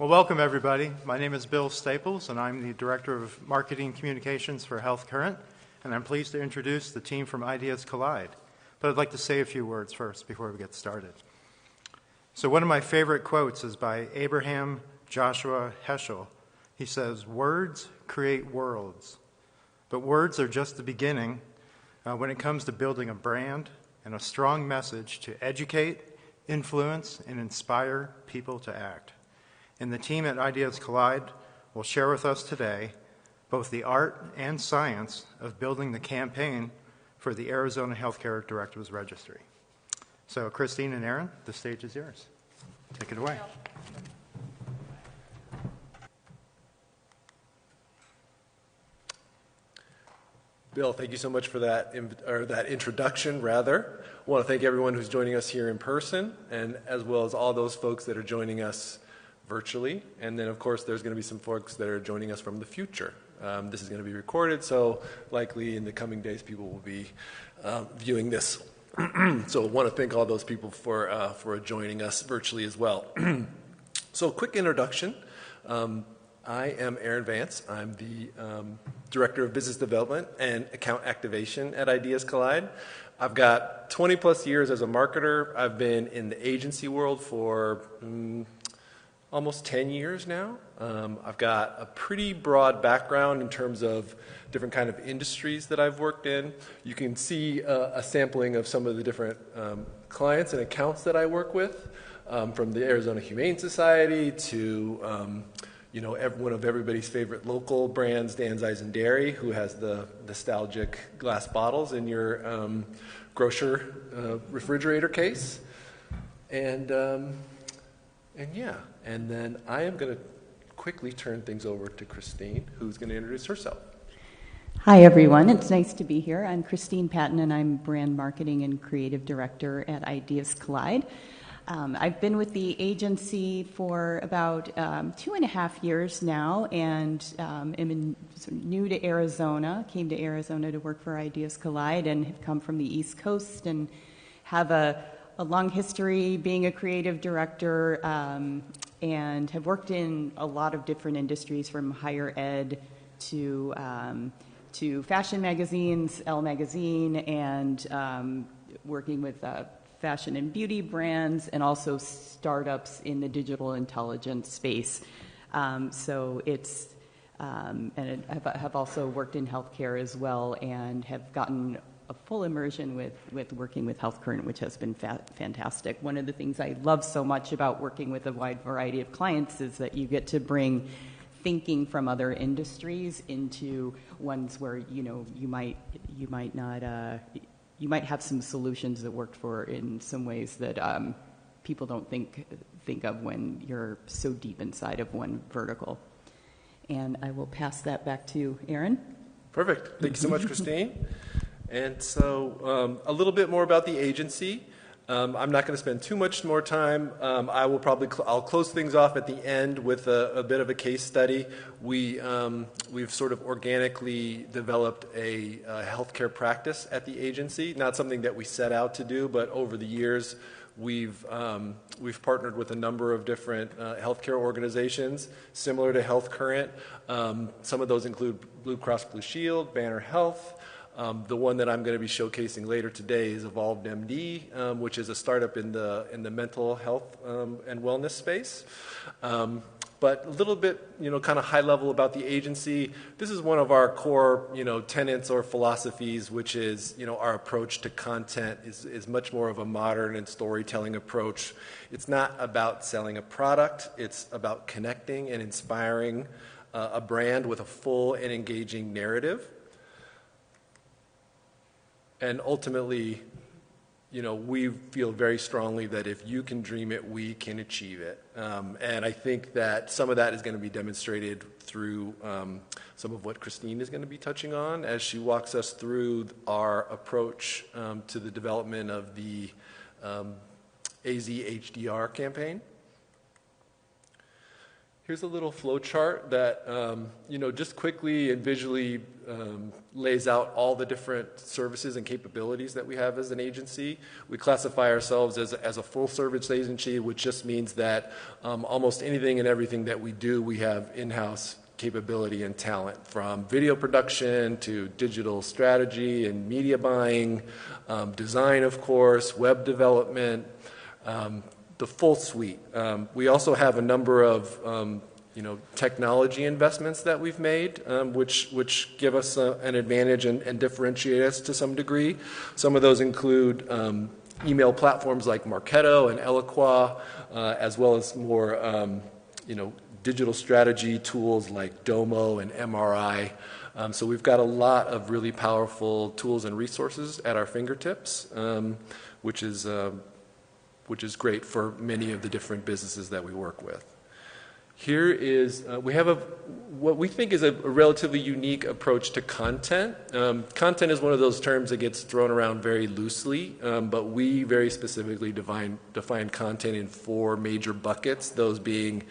Well, welcome everybody. My name is Bill Staples, and I'm the Director of Marketing Communications for Health Current, and I'm pleased to introduce the team from Ideas Collide. But I'd like to say a few words first before we get started. So one of my favorite quotes is by Abraham Joshua Heschel. He says, "Words create worlds, but words are just the beginning when it comes to building a brand and a strong message to educate, influence, and inspire people to act." And the team at Ideas Collide will share with us today both the art and science of building the campaign for the Arizona Healthcare Directives Registry. So Christine and Aaron, the stage is yours. Take it away. Bill, thank you so much for that introduction, rather. I want to thank everyone who's joining us here in person, and as well as all those folks that are joining us virtually. And then, of course, there's going to be some folks that are joining us from the future. This is going to be recorded, so likely in the coming days, people will be viewing this. So I want to thank all those people for joining us virtually as well. So quick introduction. I am Aaron Vance. I'm the Director of Business Development and Account Activation at Ideas Collide. I've got 20 plus years as a marketer. I've been in the agency world for almost 10 years now. I've got a pretty broad background in terms of different kind of industries that I've worked in. You can see a sampling of some of the different clients and accounts that I work with, from the Arizona Humane Society to one of everybody's favorite local brands, Dan's Eyes and Dairy, who has the nostalgic glass bottles in your grocer refrigerator case. And then I am going to quickly turn things over to Christine, who's going to introduce herself. Hi, everyone. It's nice to be here. I'm Christine Patton, and I'm Brand Marketing and Creative Director at Ideas Collide. I've been with the agency for about 2.5 years now, and am new to Arizona. Came to Arizona to work for Ideas Collide, and have come from the East Coast and have a long history being a creative director, and have worked in a lot of different industries, from higher ed to fashion magazines, Elle Magazine, and working with fashion and beauty brands, and also startups in the digital intelligence space. And I have also worked in healthcare as well, and have gotten a full immersion with working with Health Current, which has been fantastic. One of the things I love so much about working with a wide variety of clients is that you get to bring thinking from other industries into ones where you might have some solutions that work for in some ways that people don't think of when you're so deep inside of one vertical. And I will pass that back to Aaron. Perfect. Thank you so much, Christine. And so a little bit more about the agency. I'm not going to spend too much more time. I'll close things off at the end with a bit of a case study. We've sort of organically developed a healthcare practice at the agency. Not something that we set out to do, but over the years we've partnered with a number of different healthcare organizations similar to Health Current. Some of those include Blue Cross Blue Shield, Banner Health. The one that I'm going to be showcasing later today is Evolved MD, which is a startup in the mental health and wellness space. But a little bit, kind of high level about the agency. This is one of our core, tenets or philosophies, which is, our approach to content is much more of a modern and storytelling approach. It's not about selling a product. It's about connecting and inspiring a brand with a full and engaging narrative. And ultimately, we feel very strongly that if you can dream it, we can achieve it. And I think that some of that is going to be demonstrated through some of what Christine is going to be touching on as she walks us through our approach to the development of the AZ HDR campaign. Here's a little flow chart that, just quickly and visually lays out all the different services and capabilities that we have as an agency. We classify ourselves as a full-service agency, which just means that almost anything and everything that we do, we have in-house capability and talent, from video production to digital strategy and media buying, design, of course, web development, the full suite. We also have a number of technology investments that we've made, which give us an advantage and differentiate us to some degree. Some of those include email platforms like Marketo and Eloqua, as well as more digital strategy tools like Domo and MRI. So we've got a lot of really powerful tools and resources at our fingertips, which is great for many of the different businesses that we work with. Here is, we have what we think is a relatively unique approach to content. Content is one of those terms that gets thrown around very loosely, but we very specifically define content in 4 major buckets, those being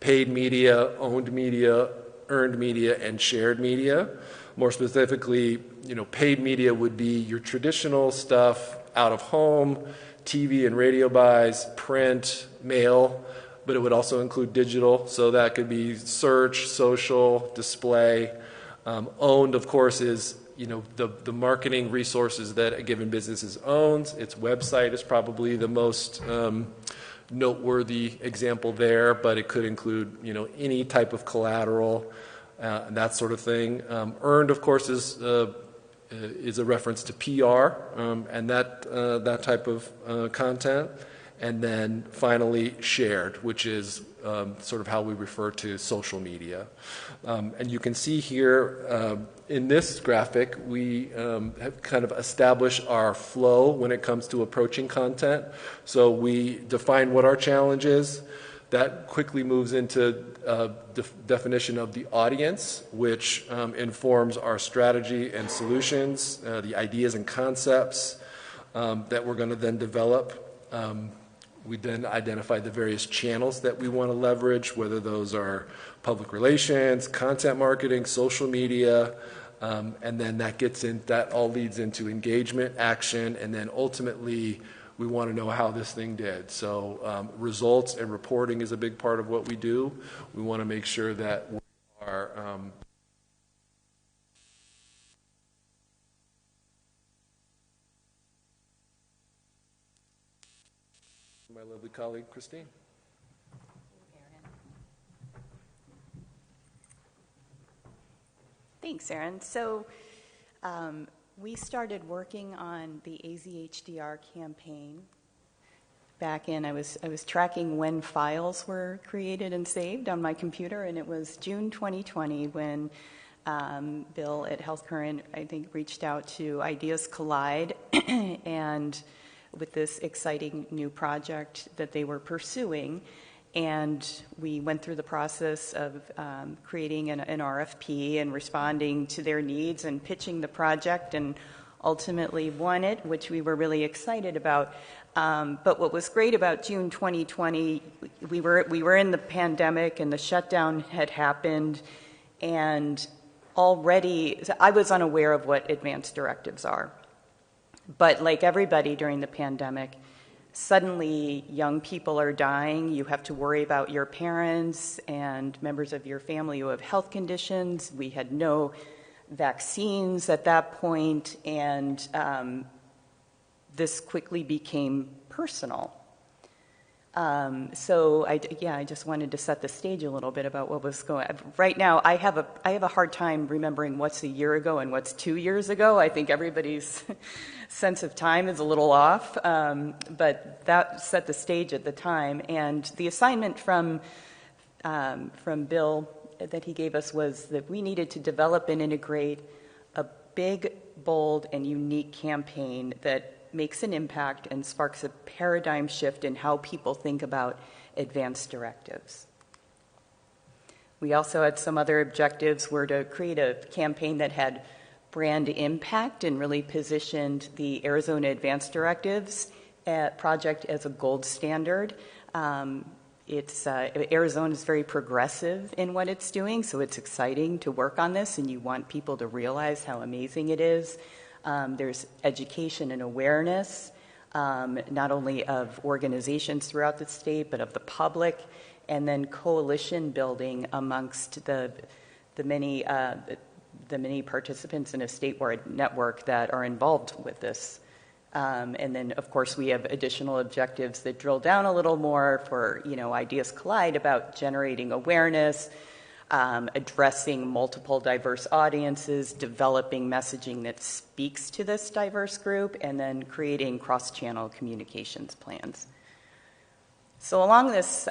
paid media, owned media, earned media, and shared media. More specifically, paid media would be your traditional stuff, out of home, TV and radio buys, print, mail, but it would also include digital, so that could be search, social, display. Owned, of course, is the marketing resources that a given business owns. Its website is probably the most noteworthy example there, but it could include any type of collateral and that sort of thing. Earned, of course, is a reference to PR and that type of content. And then finally, shared, which is sort of how we refer to social media. And you can see here in this graphic, we have kind of established our flow when it comes to approaching content. So we define what our challenge is. That quickly moves into definition of the audience, which informs our strategy and solutions, the ideas and concepts that we're going to then develop. We then identify the various channels that we want to leverage, whether those are public relations, content marketing, social media, and then that all leads into engagement, action, and then ultimately we want to know how this thing did. So results and reporting is a big part of what we do. We want to make sure that we are my lovely colleague, Christine. Thanks, Aaron. So we started working on the AZHDR campaign back in, I was tracking when files were created and saved on my computer, and it was June 2020 when Bill at Health Current, I think, reached out to Ideas Collide and with this exciting new project that they were pursuing. And we went through the process of creating an RFP and responding to their needs and pitching the project, and ultimately won it, which we were really excited about. But what was great about June 2020, we were in the pandemic and the shutdown had happened, and already I was unaware of what advance directives are. But like everybody during the pandemic, suddenly young people are dying. You have to worry about your parents and members of your family who have health conditions. We had no vaccines at that point, and this quickly became personal. So I just wanted to set the stage a little bit about what was going on. Right now, I have a hard time remembering what's a year ago and what's 2 years ago. I think everybody's sense of time is a little off, but that set the stage at the time. And the assignment from Bill that he gave us was that we needed to develop and integrate a big, bold, and unique campaign that makes an impact and sparks a paradigm shift in how people think about advanced directives. We also had some other objectives, were to create a campaign that had brand impact and really positioned the Arizona Advanced Directives project as a gold standard. Arizona is very progressive in what it's doing, so it's exciting to work on this, and you want people to realize how amazing it is. There's education and awareness, not only of organizations throughout the state, but of the public, and then coalition building amongst the many participants in a statewide network that are involved with this. And then, of course, we have additional objectives that drill down a little more for, Ideas Collide about generating awareness, addressing multiple diverse audiences, developing messaging that speaks to this diverse group, and then creating cross-channel communications plans. So along this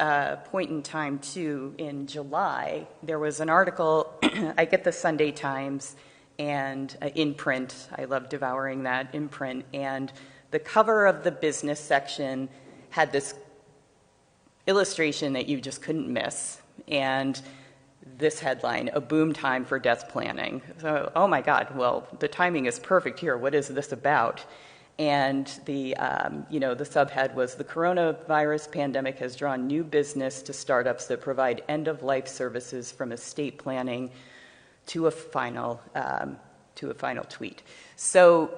point in time, too, in July, there was an article, I get the Sunday Times, and in print. I love devouring that in print. And the cover of the business section had this illustration that you just couldn't miss. And this headline, "A boom time for death planning." So, oh my God, well, the timing is perfect here. What is this about? And the subhead was, "The coronavirus pandemic has drawn new business to startups that provide end-of-life services from estate planning to a final tweet." So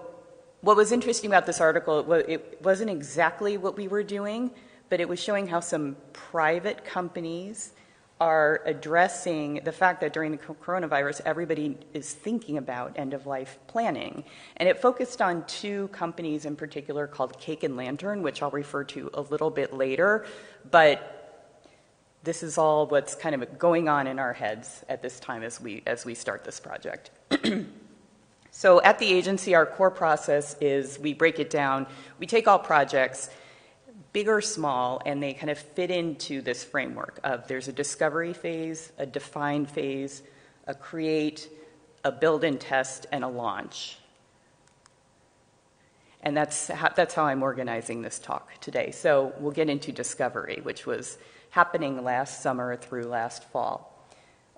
what was interesting about this article, it wasn't exactly what we were doing, but it was showing how some private companies are addressing the fact that during the coronavirus, everybody is thinking about end-of-life planning. And it focused on two companies in particular called Cake and Lantern, which I'll refer to a little bit later, but this is all what's kind of going on in our heads at this time as we start this project. So at the agency, our core process is we break it down. We take all projects, big or small, and they kind of fit into this framework of there's a discovery phase, a define phase, a create, a build and test, and a launch. And that's how I'm organizing this talk today. So we'll get into discovery, which was happening last summer through last fall.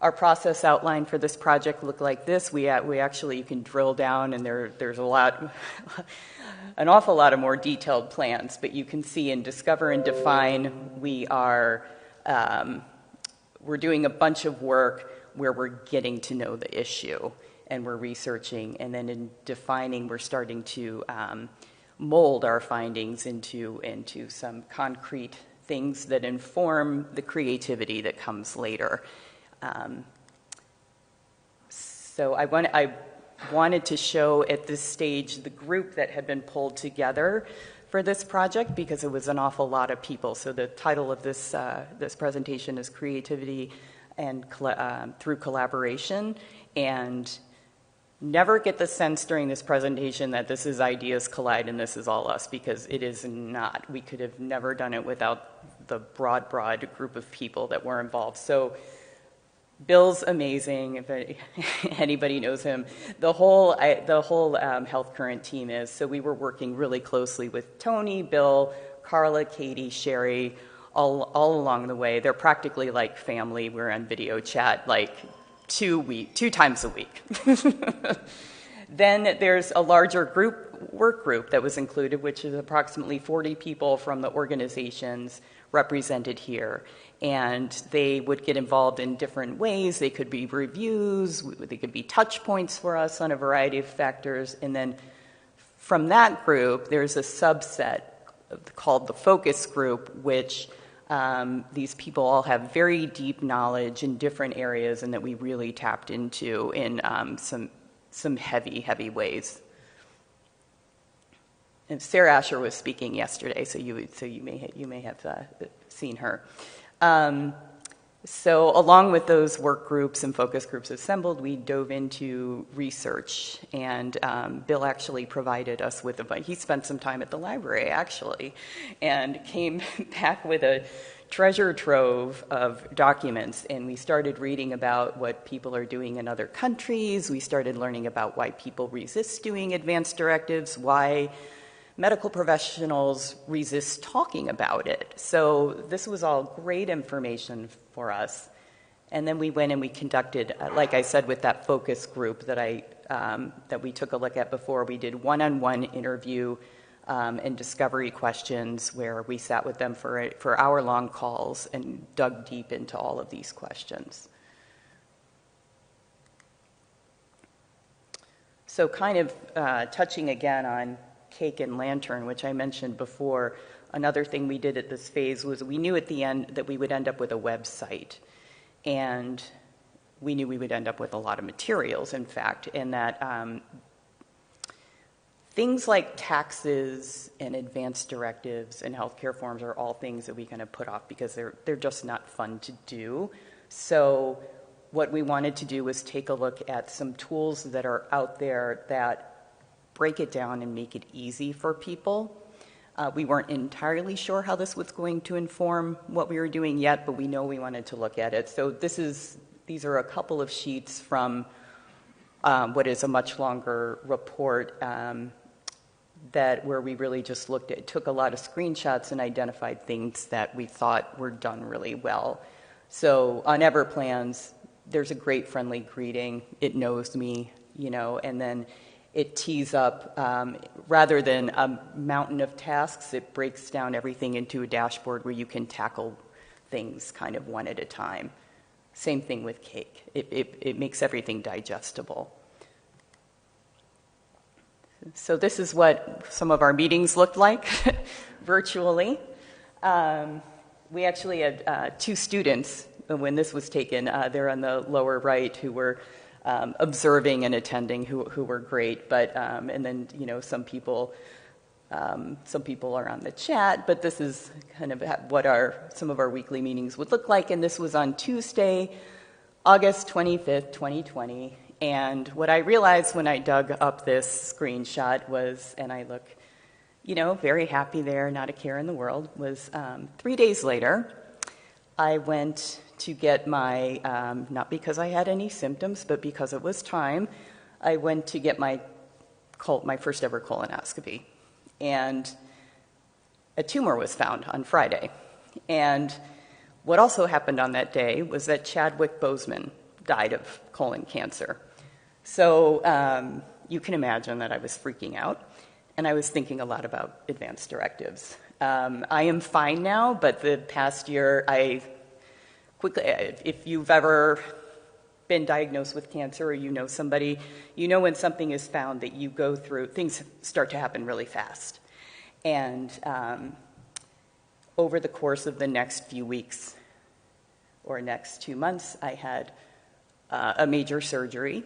Our process outline for this project looked like this. We actually, you can drill down, and there's an awful lot of more detailed plans, but you can see in Discover and Define, we're doing a bunch of work where we're getting to know the issue, and we're researching, and then in Defining, we're starting to mold our findings into some concrete things that inform the creativity that comes later. So I wanted to show at this stage the group that had been pulled together for this project because it was an awful lot of people. So the title of this presentation is Creativity and Through Collaboration. And never get the sense during this presentation that this is Ideas Collide and this is all us, because it is not. We could have never done it without the broad group of people that were involved. So Bill's amazing. If anybody knows him, the whole Health Current team is. So we were working really closely with Tony, Bill, Carla, Katie, Sherry, all along the way. They're practically like family. We're on video chat like 2 times a week. Then there's a larger work group that was included, which is approximately 40 people from the organizations represented here. And they would get involved in different ways. They could be reviews, they could be touch points for us on a variety of factors. And then from that group, there's a subset called the focus group, which these people all have very deep knowledge in different areas and that we really tapped into in some heavy ways. And Sarah Asher was speaking yesterday, so you may have seen her. So along with those work groups and focus groups assembled, we dove into research, and Bill actually provided us with he spent some time at the library, actually, and came back with a treasure trove of documents, and we started reading about what people are doing in other countries. We started learning about why people resist doing advance directives, why medical professionals resist talking about it. So this was all great information for us. And then we went and we conducted, like I said, with that focus group that we took a look at before, we did one-on-one interview and discovery questions where we sat with them for hour-long calls and dug deep into all of these questions. So kind of touching again on Cake and Lantern, which I mentioned before, another thing we did at this phase was we knew at the end that we would end up with a website. And we knew we would end up with a lot of materials, in fact, and that things like taxes and advance directives and healthcare forms are all things that we kind of put off because they're just not fun to do. So what we wanted to do was take a look at some tools that are out there that break it down and make it easy for people. We weren't entirely sure how this was going to inform what we were doing yet, but we know we wanted to look at it. So these are a couple of sheets from what is a much longer report where we really just took a lot of screenshots and identified things that we thought were done really well. So on Everplans, there's a great friendly greeting. It knows me, and then it tees up, rather than a mountain of tasks, it breaks down everything into a dashboard where you can tackle things kind of one at a time. Same thing with Cake. It makes everything digestible. So this is what some of our meetings looked like virtually. We actually had 2 students when this was taken. They're on the lower right who were observing and attending who were great, but and then some people are on the chat, but this is kind of what some of our weekly meetings would look like. And this was on Tuesday, August 25th, 2020. And what I realized when I dug up this screenshot was, and I look, very happy there, not a care in the world, was 3 days later, I went to get my, not because I had any symptoms, but because it was time, I went to get my first ever colonoscopy. And a tumor was found on Friday. And what also happened on that day was that Chadwick Boseman died of colon cancer. So you can imagine that I was freaking out, and I was thinking a lot about advance directives. I am fine now, but the past year, if you've ever been diagnosed with cancer or somebody, when something is found that you go through, things start to happen really fast. And over the course of the next few weeks or next 2 months, I had a major surgery.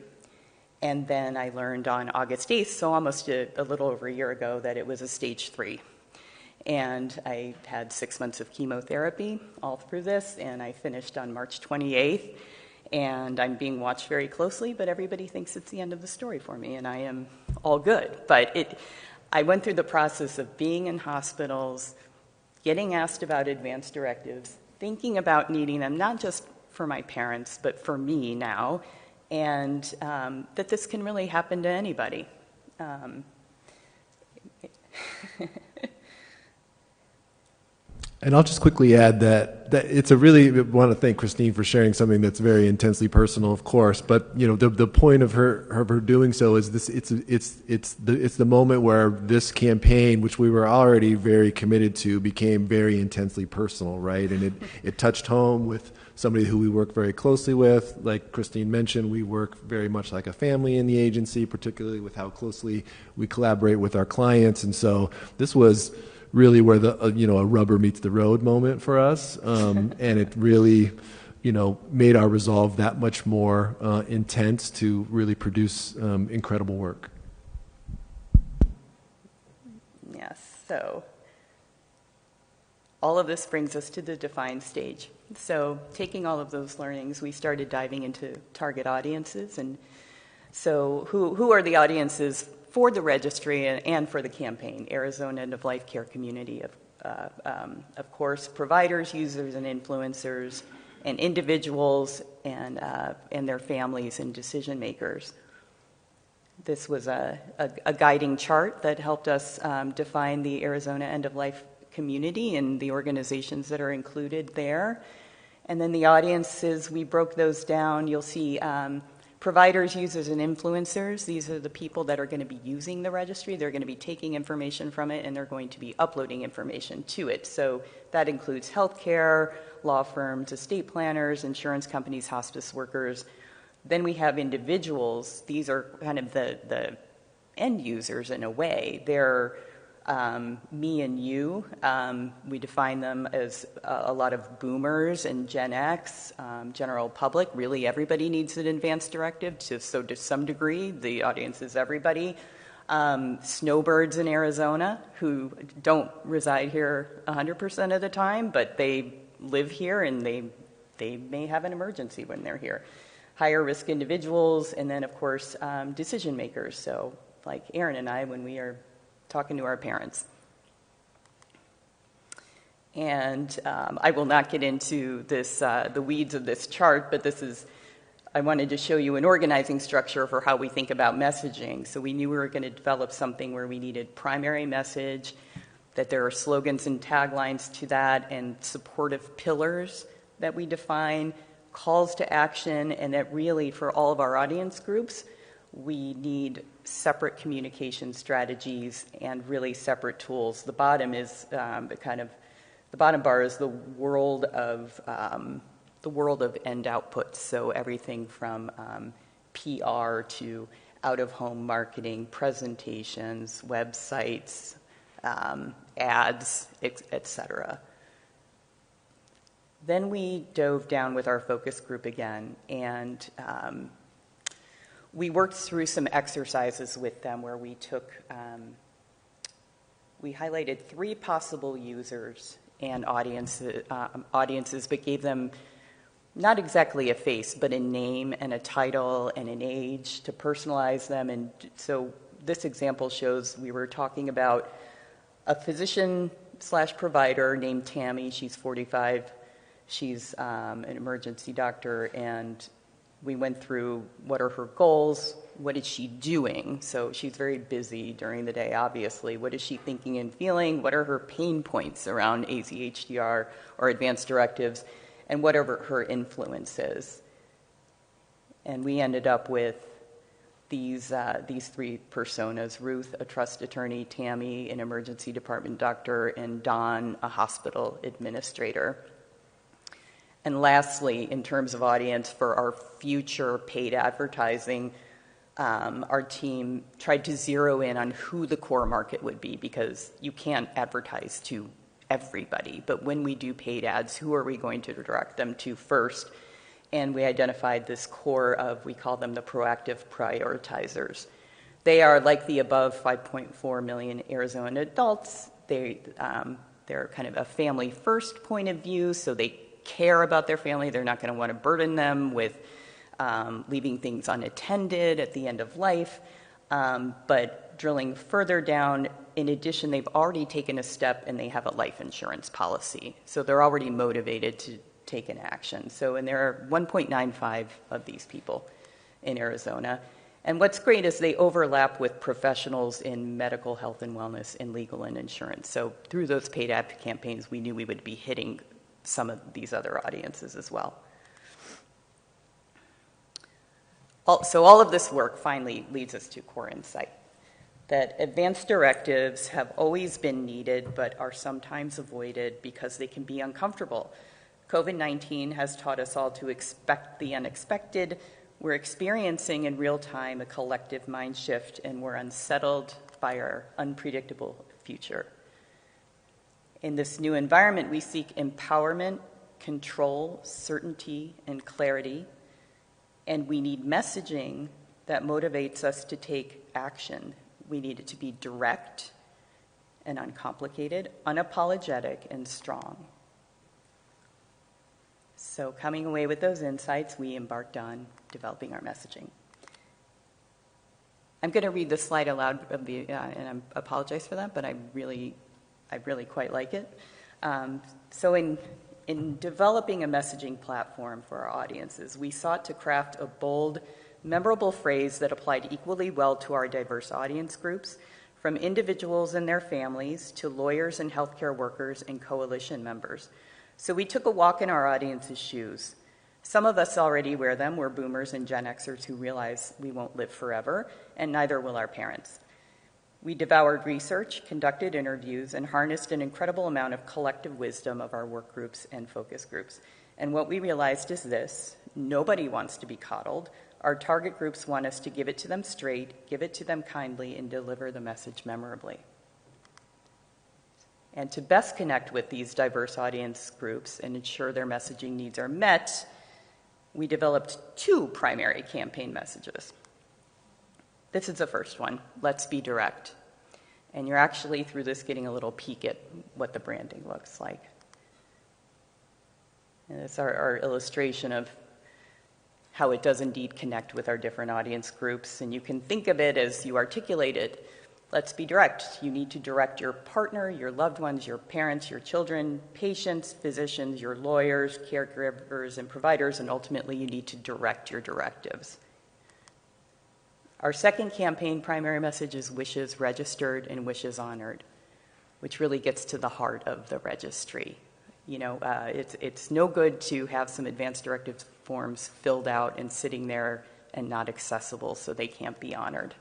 And then I learned on August 8th, so almost a little over a year ago, that it was a stage 3. And I had 6 months of chemotherapy all through this, and I finished on March 28th. And I'm being watched very closely, but everybody thinks it's the end of the story for me, and I am all good. But I went through the process of being in hospitals, getting asked about advance directives, thinking about needing them, not just for my parents, but for me now, and that this can really happen to anybody. And I'll just quickly add that it's I want to thank Christine for sharing something that's very intensely personal, of course. But the point of her doing so is this: it's the moment where this campaign, which we were already very committed to, became very intensely personal, right? And it touched home with somebody who we work very closely with. Like Christine mentioned, we work very much like a family in the agency, particularly with how closely we collaborate with our clients. And so this was really where the a rubber meets the road moment for us, and it really made our resolve that much more intense to really produce incredible work. Yes. So all of this brings us to the define stage. So taking all of those learnings, we started diving into target audiences, and so who are the audiences for the registry and for the campaign? Arizona End-of-Life Care Community, of course, providers, users, and influencers, and individuals and their families and decision makers. This was a guiding chart that helped us define the Arizona End-of-Life community and the organizations that are included there. And then the audiences, we broke those down. You'll see Providers, users, and influencers, these are the people that are going to be using the registry. They're going to be taking information from it, and they're going to be uploading information to it. So that includes healthcare, law firms, estate planners, insurance companies, hospice workers. Then we have individuals. These are kind of the end users in a way. They're me and you. We define them as a lot of boomers and Gen X, general public. Really, everybody needs an advance directive, so to some degree, the audience is everybody. Snowbirds in Arizona who don't reside here 100% of the time, but they live here and they may have an emergency when they're here. Higher risk individuals, and then, of course, decision makers. So like Aaron and I, when we are talking to our parents. And I will not get into this, the weeds of this chart, but I wanted to show you an organizing structure for how we think about messaging. So we knew we were going to develop something where we needed primary message, that there are slogans and taglines to that, and supportive pillars that we define, calls to action, and that really for all of our audience groups, we need separate communication strategies and really separate tools. The bottom is the bottom bar is the world of end outputs. So everything from PR to out-of-home marketing, presentations, websites, ads, etc. Then we dove down with our focus group again, and we worked through some exercises with them where we highlighted 3 possible users and audiences, but gave them not exactly a face, but a name and a title and an age to personalize them. And so this example shows we were talking about a physician/provider named Tammy. She's 45. She's an emergency doctor, and we went through what are her goals, what is she doing? So she's very busy during the day, obviously. What is she thinking and feeling? What are her pain points around AZHDR or advanced directives? And what are her influences? And we ended up with these 3 personas: Ruth, a trust attorney; Tammy, an emergency department doctor; and Don, a hospital administrator. And lastly, in terms of audience for our future paid advertising, our team tried to zero in on who the core market would be, because you can't advertise to everybody. But when we do paid ads, who are we going to direct them to first? And we identified this core of, we call them the proactive prioritizers. They are like the above 5.4 million Arizona adults. They're kind of a family first point of view, so they care about their family. They're not going to want to burden them with leaving things unattended at the end of life. But drilling further down, in addition, they've already taken a step and they have a life insurance policy. So they're already motivated to take an action. And there are 1.95 of these people in Arizona. And what's great is they overlap with professionals in medical health and wellness and legal and insurance. So through those paid ad campaigns, we knew we would be hitting some of these other audiences as well. So all of this work finally leads us to core insight, that advanced directives have always been needed but are sometimes avoided because they can be uncomfortable. COVID-19 has taught us all to expect the unexpected. We're experiencing in real time a collective mind shift, and we're unsettled by our unpredictable future. In this new environment, we seek empowerment, control, certainty, and clarity, and we need messaging that motivates us to take action. We need it to be direct and uncomplicated, unapologetic, and strong. So coming away with those insights, we embarked on developing our messaging. I'm going to read the slide aloud, and I apologize for that, but I really quite like it. So in developing a messaging platform for our audiences, we sought to craft a bold, memorable phrase that applied equally well to our diverse audience groups, from individuals and their families to lawyers and healthcare workers and coalition members. So we took a walk in our audience's shoes. Some of us already wear them. We're boomers and Gen Xers who realize we won't live forever, and neither will our parents. We devoured research, conducted interviews, and harnessed an incredible amount of collective wisdom of our work groups and focus groups. And what we realized is this: nobody wants to be coddled. Our target groups want us to give it to them straight, give it to them kindly, and deliver the message memorably. And to best connect with these diverse audience groups and ensure their messaging needs are met, we developed 2 primary campaign messages. This is the first one: let's be direct. And you're actually, through this, getting a little peek at what the branding looks like. And it's our illustration of how it does indeed connect with our different audience groups. And you can think of it as you articulate it. Let's be direct. You need to direct your partner, your loved ones, your parents, your children, patients, physicians, your lawyers, caregivers, and providers, and ultimately you need to direct your directives. Our second campaign primary message is wishes registered and wishes honored, which really gets to the heart of the registry. It's no good to have some advanced directive forms filled out and sitting there and not accessible, so they can't be honored.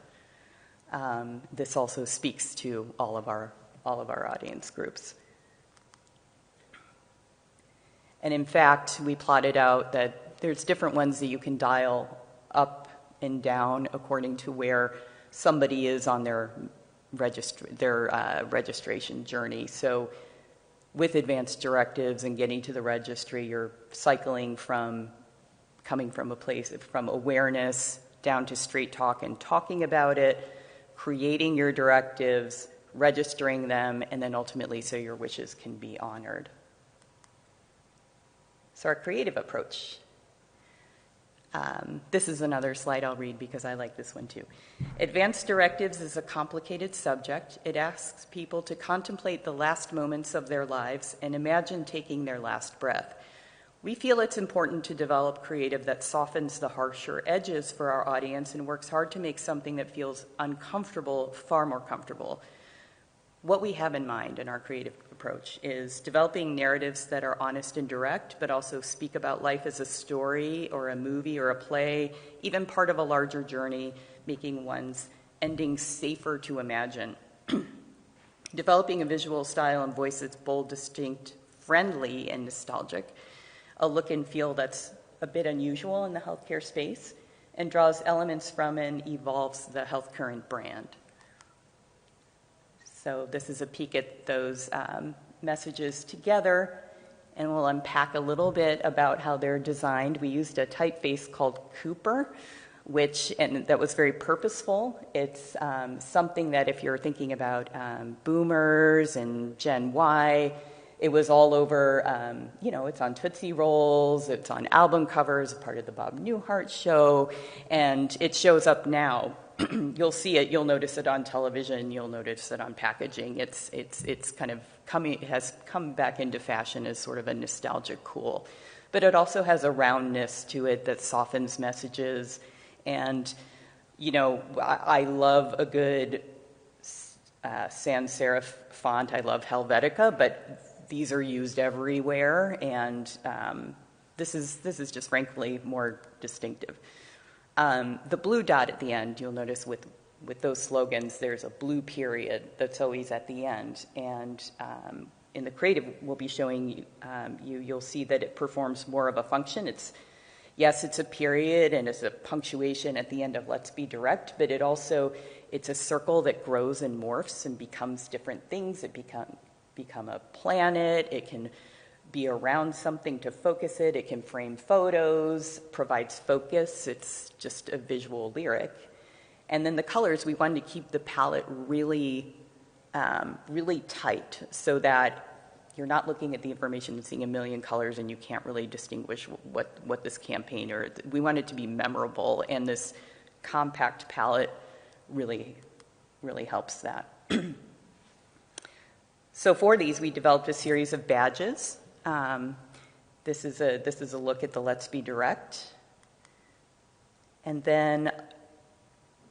This also speaks to all of our audience groups. And in fact, we plotted out that there's different ones that you can dial up and down according to where somebody is on their registration journey. So with advanced directives and getting to the registry, you're cycling from coming from a place from awareness down to straight talk and talking about it, creating your directives, registering them, and then ultimately so your wishes can be honored. So our creative approach. This is another slide I'll read because I like this one too. Advanced directives is a complicated subject. It asks people to contemplate the last moments of their lives and imagine taking their last breath. We feel it's important to develop creative that softens the harsher edges for our audience and works hard to make something that feels uncomfortable far more comfortable. What we have in mind in our creative approach is developing narratives that are honest and direct, but also speak about life as a story or a movie or a play, even part of a larger journey, making one's endings safer to imagine. Developing a visual style and voice that's bold, distinct, friendly, and nostalgic. A look and feel that's a bit unusual in the healthcare space and draws elements from and evolves the Health Current brand. So this is a peek at those messages together, and we'll unpack a little bit about how they're designed. We used a typeface called Cooper, and that was very purposeful. It's something that if you're thinking about boomers and Gen Y, it was all over, it's on Tootsie Rolls, it's on album covers, part of the Bob Newhart show, and it shows up now. You'll see it, you'll notice it on television, you'll notice it on packaging. It's kind of it has come back into fashion as sort of a nostalgic cool. But it also has a roundness to it that softens messages. And, I love a good sans serif font. I love Helvetica, but these are used everywhere, and this is just frankly more distinctive. The blue dot at the end, you'll notice with those slogans, there's a blue period that's always at the end. And in the creative we'll be showing you'll see that it performs more of a function. It's a period and it's a punctuation at the end of let's be direct, but it's a circle that grows and morphs and becomes different things. It become a planet. It can be around something to focus it. It can frame photos, provides focus. It's just a visual lyric. And then the colors, we wanted to keep the palette really, really tight so that you're not looking at the information and seeing a million colors and you can't really distinguish what this campaign we want it to be memorable, and this compact palette really, really helps that. So for these, we developed a series of badges. This is a look at the Let's Be Direct. And then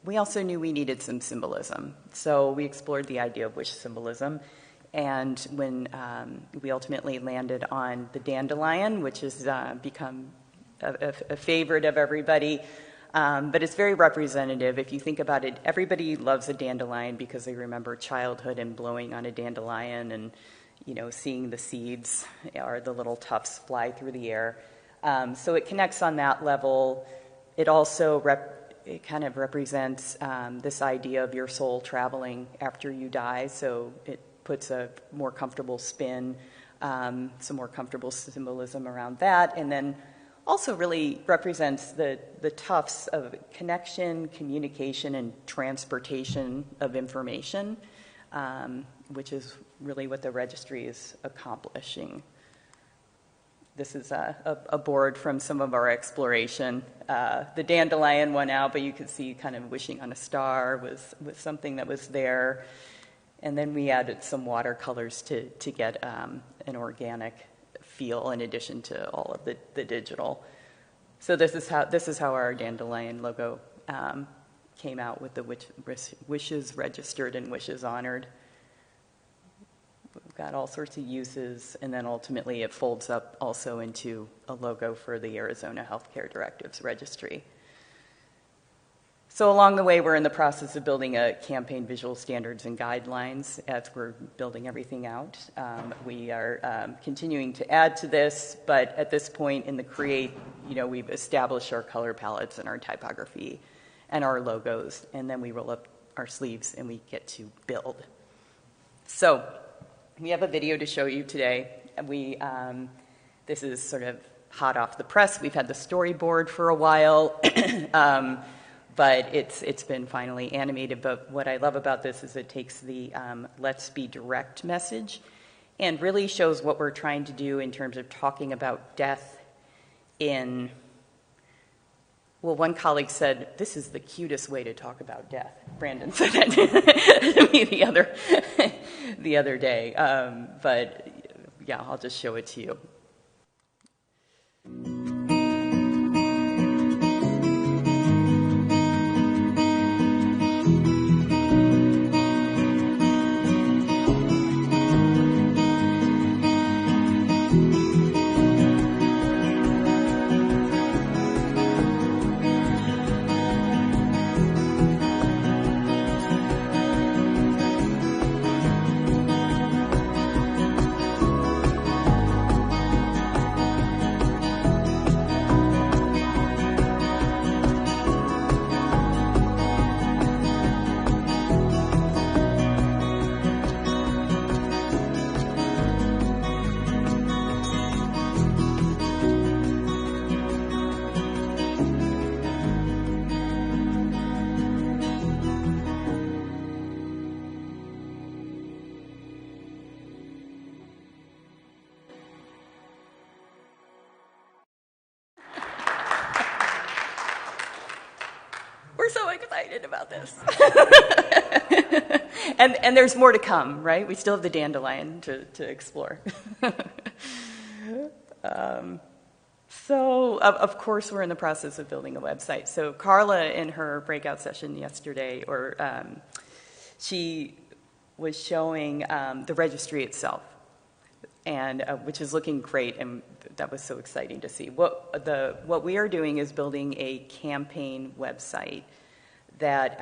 we also knew we needed some symbolism. So we explored the idea of wish symbolism. And when we ultimately landed on the dandelion, which has become a favorite of everybody. But it's very representative. If you think about it, everybody loves a dandelion because they remember childhood and blowing on a dandelion and, seeing the seeds or the little tufts fly through the air. So it connects on that level. It also it kind of represents this idea of your soul traveling after you die. So it puts a more comfortable spin, some more comfortable symbolism around that. And then also really represents the tufts of connection, communication, and transportation of information, which is really what the registry is accomplishing. This is a board from some of our exploration. The dandelion went out, but you could see kind of wishing on a star was something that was there. And then we added some watercolors to get an organic feel in addition to all of the digital. So this is how our dandelion logo came out, with the wishes registered and wishes honored. We've got all sorts of uses, and then ultimately it folds up also into a logo for the Arizona Healthcare Directives Registry. So along the way, we're in the process of building a campaign visual standards and guidelines as we're building everything out. We are continuing to add to this, but at this point in the create, we've established our color palettes and our typography and our logos, and then we roll up our sleeves and we get to build. So we have a video to show you today. This is sort of hot off the press. We've had the storyboard for a while. But it's been finally animated. But what I love about this is it takes the let's be direct message and really shows what we're trying to do in terms of talking about death in, well, one colleague said, this is the cutest way to talk about death. Brandon said that to me the other day. But yeah, I'll just show it to you. We're so excited about this. and there's more to come, right? We still have the dandelion to explore. So, of course, we're in the process of building a website. So Carla, in her breakout session yesterday, she was showing the registry itself, and which is looking great, and that was so exciting to see. What we are doing is building a campaign website that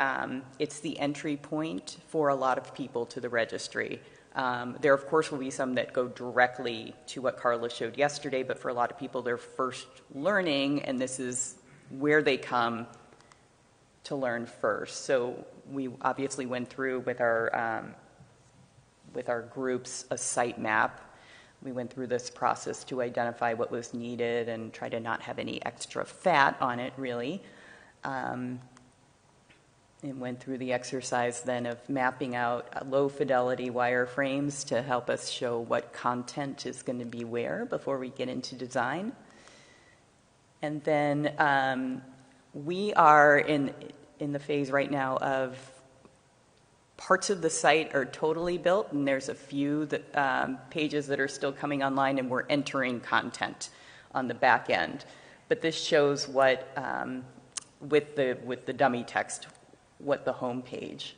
it's the entry point for a lot of people to the registry. There, of course, will be some that go directly to what Carla showed yesterday, but for a lot of people, they're first learning, and this is where they come to learn first. So we obviously went through with our groups a site map. We went through this process to identify what was needed and try to not have any extra fat on it, really. And went through the exercise then of mapping out low-fidelity wireframes to help us show what content is going to be where before we get into design. And then we are in the phase right now of parts of the site are totally built, and there's a few pages that are still coming online, and we're entering content on the back end. But this shows what, with the dummy text, what the home page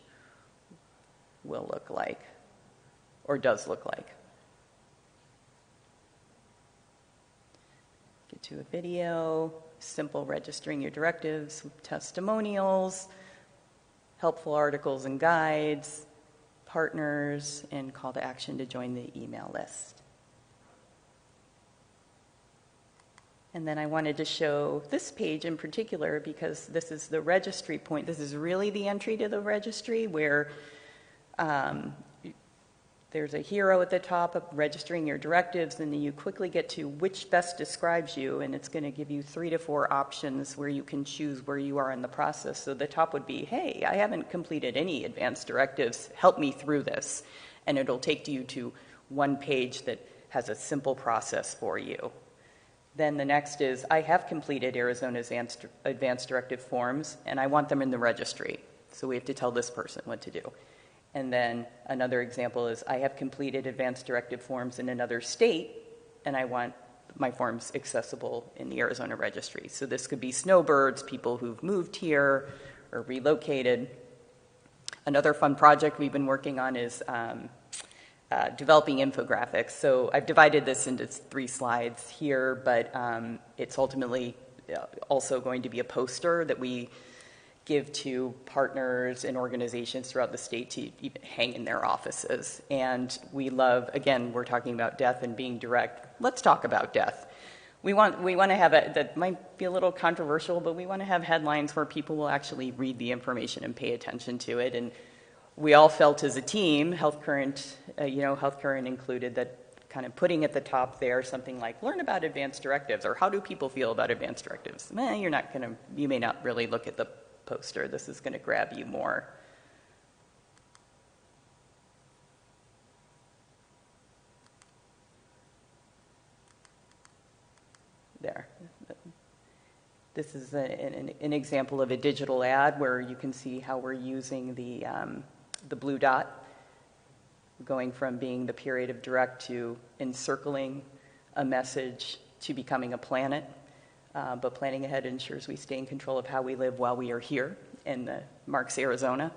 will look like, or does look like. to a video, simple registering your directives, testimonials, helpful articles and guides, partners, and call to action to join the email list. And then I wanted to show this page in particular because this is the registry point. This is really the entry to the registry where there's a hero at the top of registering your directives, and then you quickly get to which best describes you, and it's going to give you 3 to 4 options where you can choose where you are in the process. So the top would be, hey, I haven't completed any advanced directives. Help me through this. And it'll take you to one page that has a simple process for you. Then the next is, I have completed Arizona's advanced directive forms, and I want them in the registry. So we have to tell this person what to do. And then another example is, I have completed advanced directive forms in another state, and I want my forms accessible in the Arizona registry. So this could be snowbirds, people who've moved here or relocated. Another fun project we've been working on is developing infographics. So I've divided this into 3 slides here, but it's ultimately also going to be a poster that we give to partners and organizations throughout the state to even hang in their offices. And we love, again, we're talking about death and being direct. Let's talk about death. We want to have that might be a little controversial, but we want to have headlines where people will actually read the information and pay attention to it. And we all felt as a team, Health Current included, that kind of putting at the top there something like, learn about advanced directives, or how do people feel about advanced directives? You may not really look at the poster. This is going to grab you more. There. This is an example of a digital ad where you can see how we're using the blue dot, going from being the period of direct to encircling a message to becoming a planet. But planning ahead ensures we stay in control of how we live while we are here in the Marks, Arizona.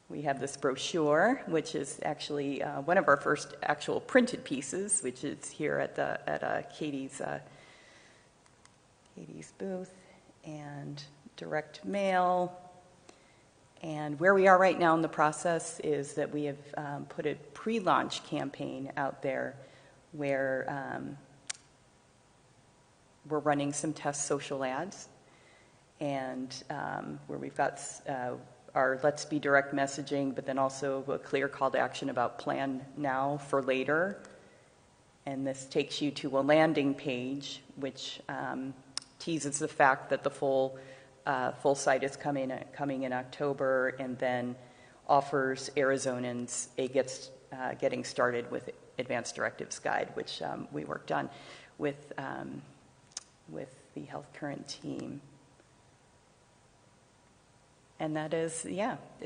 We have this brochure, which is actually one of our first actual printed pieces, which is here at Katie's booth, and direct mail. And where we are right now in the process is that we have put a pre-launch campaign out there where we're running some test social ads, and where we've got our Let's Be Direct messaging, but then also a clear call to action about plan now for later. And this takes you to a landing page, which teases the fact that the full site is coming in October, and then offers Arizonans a getting started with advanced directives guide, which we worked on with the Health Current team. And that is,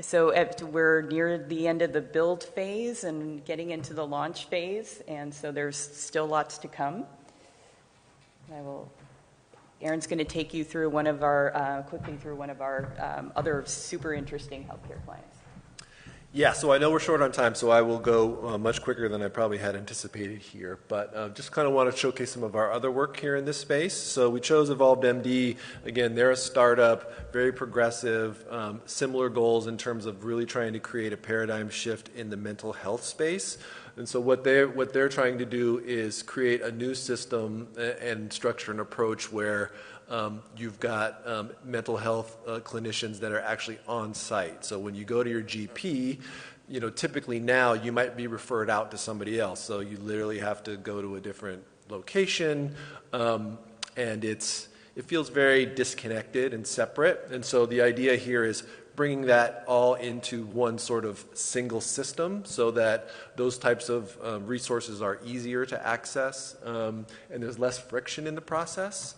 so we're near the end of the build phase and getting into the launch phase, and so there's still lots to come. Aaron's going to take you through quickly through one of our other super interesting healthcare clients. Yeah, so I know we're short on time, so I will go much quicker than I probably had anticipated here. But just kind of want to showcase some of our other work here in this space. So we chose EvolvedMD. Again, they're a startup, very progressive, similar goals in terms of really trying to create a paradigm shift in the mental health space. And so what they're trying to do is create a new system and structure an approach where you've got mental health clinicians that are actually on site. So when you go to your GP, typically now you might be referred out to somebody else. So you literally have to go to a different location, and it feels very disconnected and separate. And so the idea here is bringing that all into one sort of single system so that those types of resources are easier to access, and there's less friction in the process.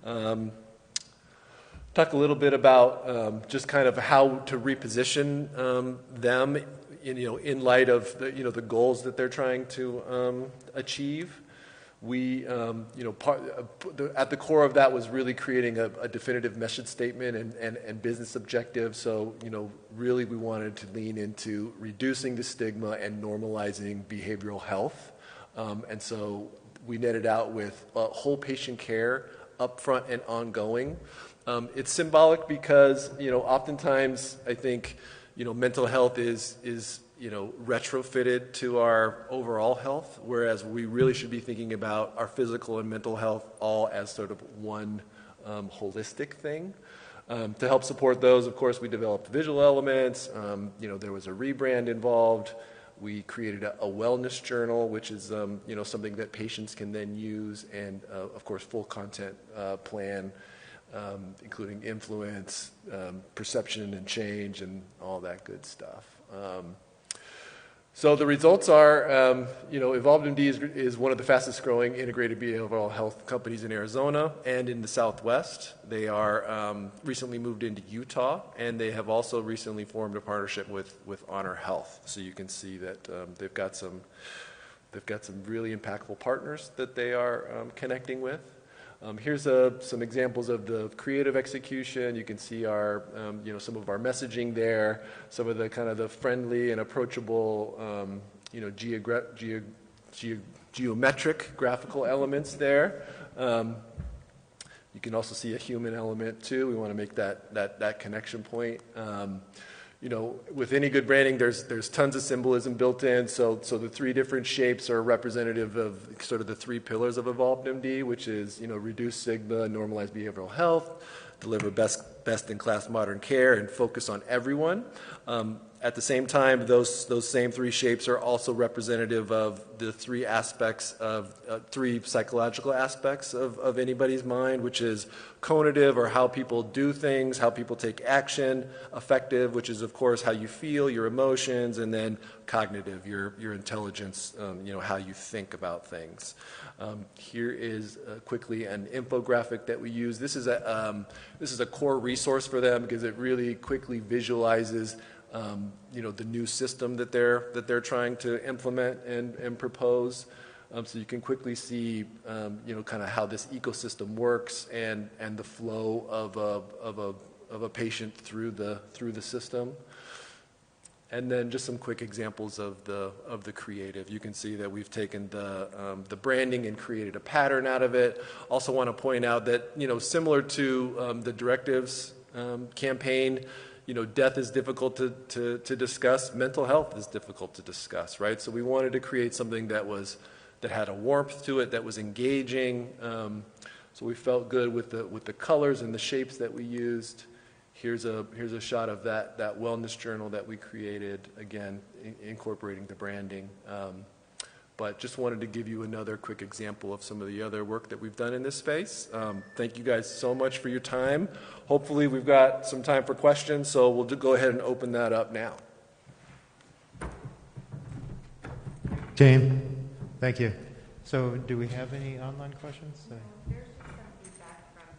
Talk a little bit about just kind of how to reposition them in light of the goals that they're trying to achieve. We, at the core of that was really creating a definitive mission statement and business objectives. So, really we wanted to lean into reducing the stigma and normalizing behavioral health. And so we netted out with whole patient care, upfront and ongoing. It's symbolic because, oftentimes I think, mental health is retrofitted to our overall health, whereas we really should be thinking about our physical and mental health all as sort of one holistic thing. To help support those, of course, we developed visual elements. There was a rebrand involved. We created a wellness journal, which is something that patients can then use, and of course, full content plan, including influence, perception and change, and all that good stuff. So the results are, EvolvedMD is one of the fastest growing integrated behavioral health companies in Arizona and in the Southwest. They are recently moved into Utah, and they have also recently formed a partnership with Honor Health. So you can see that they've got some really impactful partners that they are connecting with. Here's some examples of the creative execution. You can see our, some of our messaging there, some of the kind of the friendly and approachable, geometric graphical elements there. You can also see a human element too. We want to make that connection point. With any good branding, there's tons of symbolism built in. So the three different shapes are representative of sort of the three pillars of EvolvedMD, which is, reduce stigma, normalize behavioral health, deliver best-in-class modern care, and focus on everyone. At the same time, those same three shapes are also representative of the three aspects of three psychological aspects of anybody's mind, which is conative, or how people do things, how people take action; affective, which is of course how you feel, your emotions; and then cognitive, your intelligence, how you think about things. Here is quickly an infographic that we use. This is a core resource for them because it really quickly visualizes the new system that they're trying to implement and propose. So you can quickly see, kind of how this ecosystem works and the flow of a patient through the system. And then just some quick examples of the creative. You can see that we've taken the branding and created a pattern out of it. Also want to point out that, similar to the directives campaign, death is difficult to discuss. Mental health is difficult to discuss, right? So we wanted to create something that had a warmth to it, that was engaging. So we felt good with the colors and the shapes that we used. Here's a shot of that wellness journal that we created, again, incorporating the branding. But just wanted to give you another quick example of some of the other work that we've done in this space. Thank you guys so much for your time. Hopefully we've got some time for questions, so we'll go ahead and open that up now. Team, thank you. So do we have any online questions? There's just some feedback from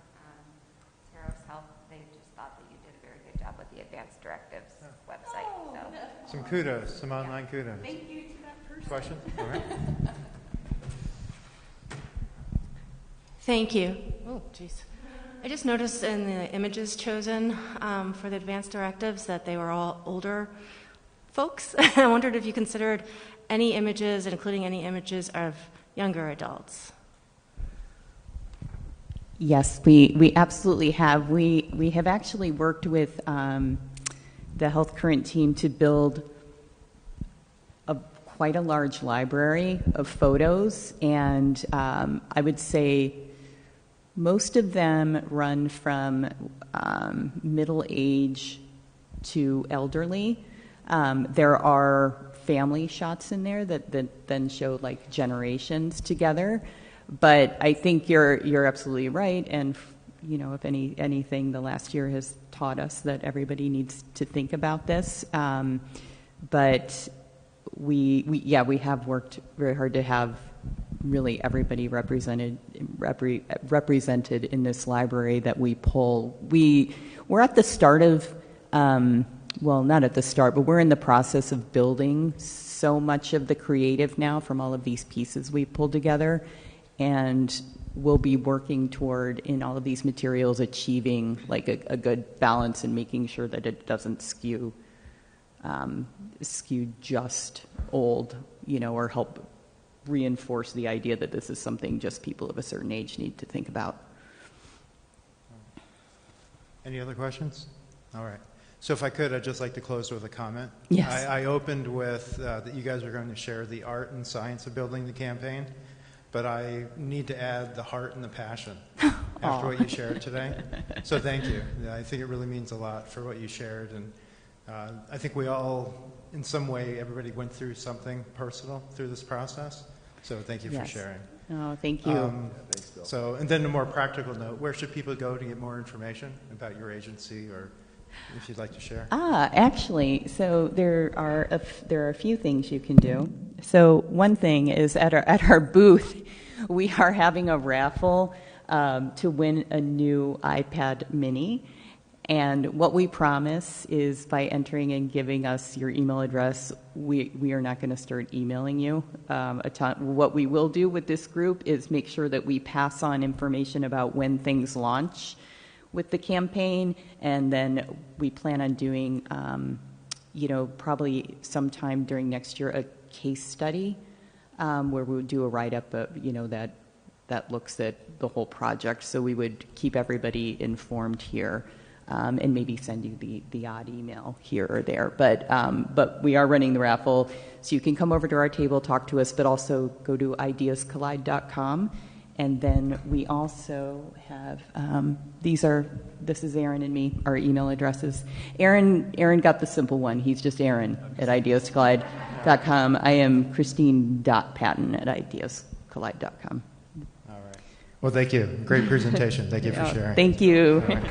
Taros Health. They just thought that you did a very good job with the Advanced Directives website. So. Some kudos, some online kudos. Thank you to that person. Question? All right. Thank you. Oh, geez. I just noticed in the images chosen for the advanced directives that they were all older folks. I wondered if you considered any images, including any images of younger adults. Yes, we absolutely have. We have actually worked with the Health Current team to build quite a large library of photos, and I would say most of them run from middle age to elderly. There are family shots in there that then show like generations together. But I think you're absolutely right, and if anything, the last year has taught us that everybody needs to think about this. But we have worked very hard to have really everybody represented in this library that we pull. We're at the start of, well, not at the start, but we're in the process of building so much of the creative now from all of these pieces we pulled together, and we'll be working toward, in all of these materials, achieving like a good balance and making sure that it doesn't skew just old, or help reinforce the idea that this is something just people of a certain age need to think about. Any other questions? All right. So if I could, I'd just like to close with a comment. Yes. I opened with that you guys are going to share the art and science of building the campaign, but I need to add the heart and the passion after what you shared today. So thank you. Yeah, I think it really means a lot for what you shared. And I think we all, in some way, everybody went through something personal through this process. So thank you for Yes. sharing. Oh, thank you. Thanks, Bill. So, and then a more practical note, where should people go to get more information about your agency, or if you'd like to share? Actually, so there are a few things you can do. So one thing is at our booth, we are having a raffle to win a new iPad mini. And what we promise is by entering and giving us your email address, we are not going to start emailing you a ton. What we will do with this group is make sure that we pass on information about when things launch with the campaign, and then we plan on doing, probably sometime during next year, a case study where we would do a write-up of, that looks at the whole project. So we would keep everybody informed here. And maybe send you the odd email here or there. But we are running the raffle, so you can come over to our table, talk to us, but also go to ideascollide.com. And then we also have, this is Aaron and me, our email addresses. Aaron got the simple one. He's just Aaron at ideascollide.com. I am Christine.Patton at ideascollide.com. All right. Well, thank you. Great presentation. Thank you for sharing. Thank you. All right.